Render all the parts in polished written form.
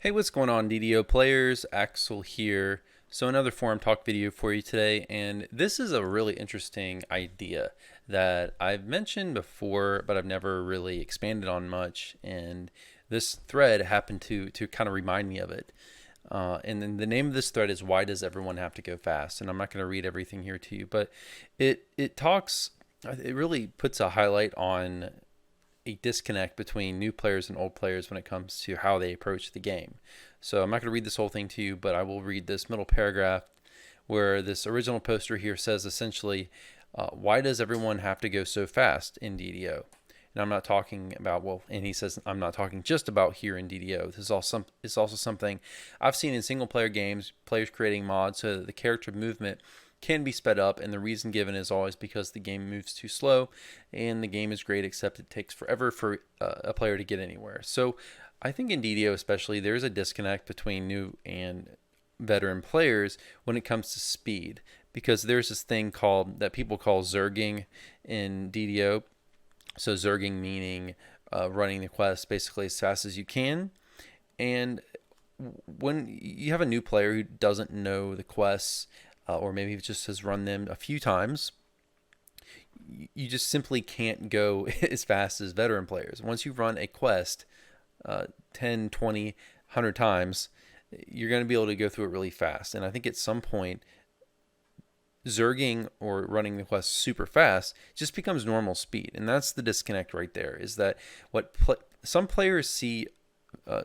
Hey, what's going on, DDO players? Axel here. So another forum talk video for you today, and this is a really interesting idea that I've mentioned before, but I've never really expanded on much, and this thread happened to kind of remind me of it. And then the name of this thread is "Why Does Everyone Have to Go Fast?" And I'm not going to read everything here to you, but it really puts a highlight on a disconnect between new players and old players when it comes to how they approach the game. So I'm not going to read this whole thing to you, but I will read this middle paragraph where this original poster here says essentially, why does everyone have to go so fast in DDO? And I'm not talking about, well, and he says, I'm not talking just about here in DDO. It's also something I've seen in single player games, players creating mods so that the character movement can be sped up, and the reason given is always because the game moves too slow, and the game is great except it takes forever for a player to get anywhere. So I think in DDO especially, there's a disconnect between new and veteran players when it comes to speed, because there's this thing called that people call zerging in DDO. So zerging meaning running the quest basically as fast as you can, and when you have a new player who doesn't know the quests, or maybe just has run them a few times, you just simply can't go as fast as veteran players. Once you run a quest 10, 20, 100 times, you're going to be able to go through it really fast. And I think at some point, zerging or running the quest super fast just becomes normal speed. And that's the disconnect right there, is that some players see,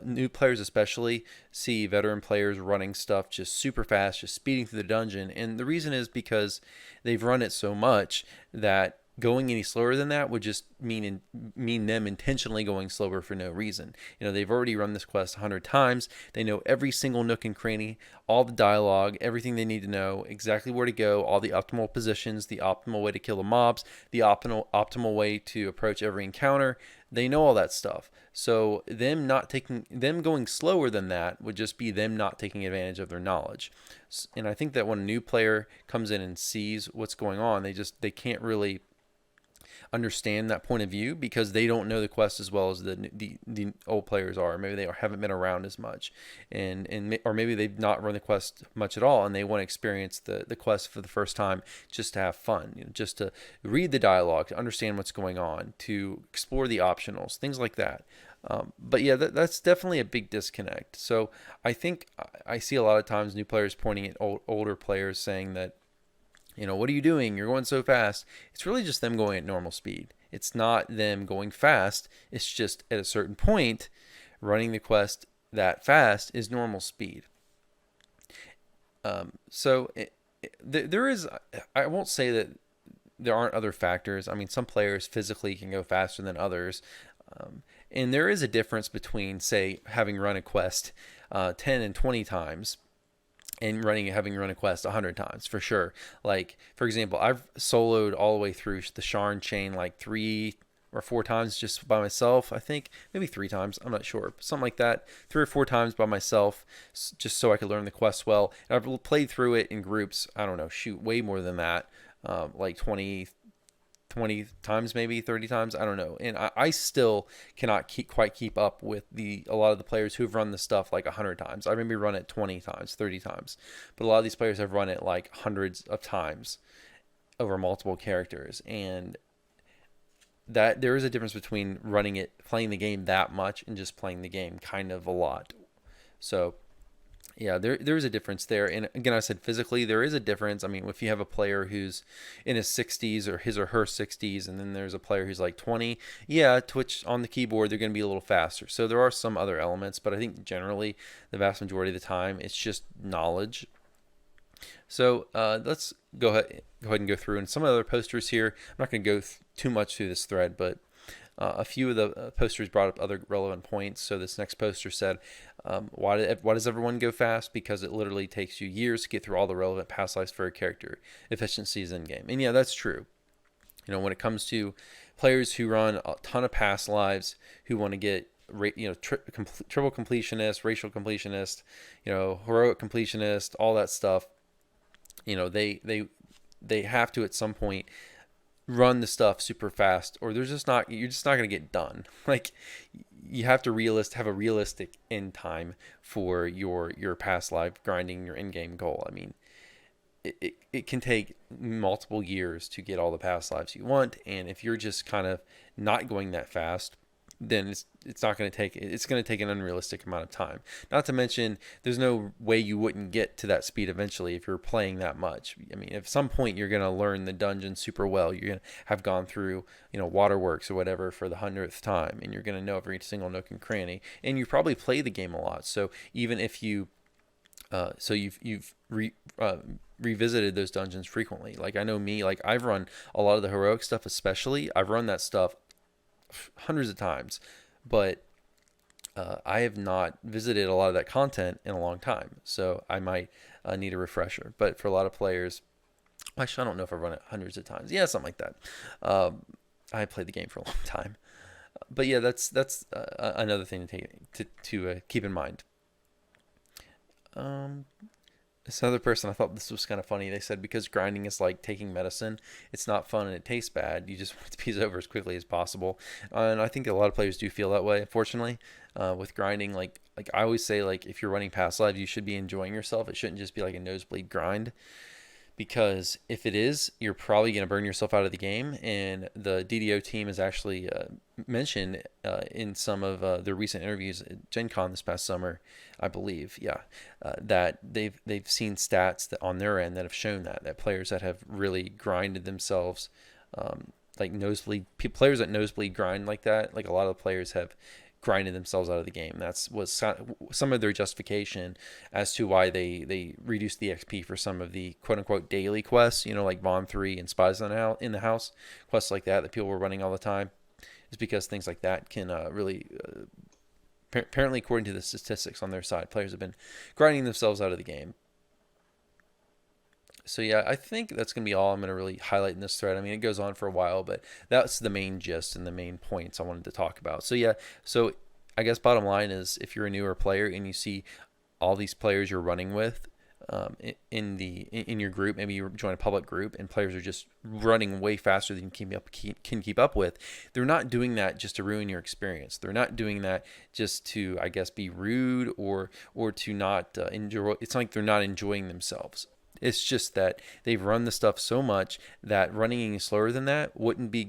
new players especially, see veteran players running stuff just super fast, just speeding through the dungeon. And the reason is because they've run it so much that going any slower than that would just mean them intentionally going slower for no reason. You know, they've already run this quest 100 times. They know every single nook and cranny, all the dialogue, everything they need to know, exactly where to go, all the optimal positions, the optimal way to kill the mobs, the optimal way to approach every encounter. They know all that stuff. So them going slower than that would just be them not taking advantage of their knowledge. And I think that when a new player comes in and sees what's going on, they can't really understand that point of view because they don't know the quest as well as the old players are. Maybe they haven't been around as much, or maybe they've not run the quest much at all, and they want to experience the quest for the first time just to have fun, just to read the dialogue, to understand what's going on, to explore the optionals, things like that. But yeah, that's definitely a big disconnect. So I think I see a lot of times new players pointing at older players saying that, what are you doing? You're going so fast. It's really just them going at normal speed. It's not them going fast. It's just at a certain point, running the quest that fast is normal speed. There is, I won't say that there aren't other factors. I mean, some players physically can go faster than others. And there is a difference between, say, having run a quest 10 and 20 times and having run a quest 100 times for sure. Like, for example, I've soloed all the way through the Sharn chain like 3 or 4 times just by myself. I think maybe 3 times, I'm not sure, something like that. 3 or 4 times by myself, just so I could learn the quest well. And I've played through it in groups, I don't know, way more than that, like 20 times, maybe 30 times, I don't know. And I still cannot quite keep up with a lot of the players who've run the stuff like 100 times. I maybe run it 20 times, 30 times, but a lot of these players have run it like hundreds of times over multiple characters. And that there is a difference between playing the game that much, and just playing the game kind of a lot. So yeah, there's a difference there. And again, I said physically, there is a difference. I mean, if you have a player who's in his 60s or his or her 60s, and then there's a player who's like 20, yeah, Twitch on the keyboard, they're going to be a little faster. So there are some other elements, but I think generally the vast majority of the time, it's just knowledge. So let's go ahead and go through. And some other posters here, I'm not going to go too much through this thread, but a few of the posters brought up other relevant points. So this next poster said, why does everyone go fast? Because it literally takes you years to get through all the relevant past lives for a character. Efficiency is in game. And yeah, that's true. When it comes to players who run a ton of past lives, who want to get triple completionist, racial completionist, heroic completionist, all that stuff, they have to at some point run the stuff super fast, or you're just not going to get done. Like, you have to have a realistic end time for your past life grinding, your end game goal. I mean, it can take multiple years to get all the past lives you want, and if you're just kind of not going that fast, then it's not going to take it's going to take an unrealistic amount of time. Not to mention, there's no way you wouldn't get to that speed eventually if you're playing that much. I mean, at some point you're going to learn the dungeon super well. You're going to have gone through, waterworks or whatever for the 100th time, and you're going to know every single nook and cranny, and you probably play the game a lot. So even if you revisited those dungeons frequently. Like, I know me, like, I've run a lot of the heroic stuff, especially. I've run that stuff hundreds of times, but I have not visited a lot of that content in a long time, so I might need a refresher. But for a lot of players, actually, I don't know if I've run it hundreds of times. Yeah, something like that. I played the game for a long time, but yeah, that's another thing to keep in mind. This other person, I thought this was kind of funny. They said because grinding is like taking medicine, it's not fun and it tastes bad. You just want it to be over as quickly as possible. And I think a lot of players do feel that way, unfortunately, with grinding. Like I always say, like, if you're running past lives, you should be enjoying yourself. It shouldn't just be like a nosebleed grind. Because if it is, you're probably going to burn yourself out of the game. And the DDO team has actually mentioned in some of their recent interviews at Gen Con this past summer, I believe, that they've seen stats that on their end that have shown that players that have really grinded themselves, like players that nosebleed grind like that, like a lot of players have grinded themselves out of the game. Was some of their justification as to why they reduced the XP for some of the quote unquote daily quests, like Vaughn 3 and Spies in the House, quests like that people were running all the time, is because things like that can really apparently, according to the statistics on their side, players have been grinding themselves out of the game. So yeah, I think that's going to be all I'm going to really highlight in this thread. I mean, it goes on for a while, but that's the main gist and the main points I wanted to talk about. So yeah, so I guess bottom line is, if you're a newer player and you see all these players you're running with in your group, maybe you join a public group and players are just running way faster than you can keep up with, they're not doing that just to ruin your experience. They're not doing that just to, I guess, be rude or to not enjoy. It's like they're not enjoying themselves. It's just that they've run the stuff so much that running any slower than that wouldn't be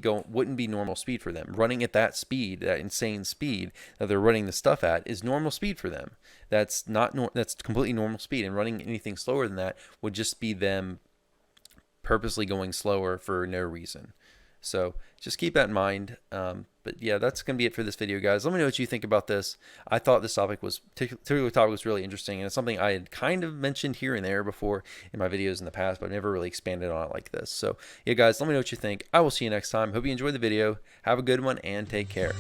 normal speed for them. Running at that speed, that insane speed that they're running the stuff at, is normal speed for them. That's completely normal speed, and running anything slower than that would just be them purposely going slower for no reason. So just keep that in mind. But yeah, that's going to be it for this video, guys. Let me know what you think about this. I thought this particular topic was really interesting, and it's something I had kind of mentioned here and there before in my videos in the past, but I've never really expanded on it like this. So yeah, guys, let me know what you think. I will see you next time. Hope you enjoyed the video. Have a good one, and take care.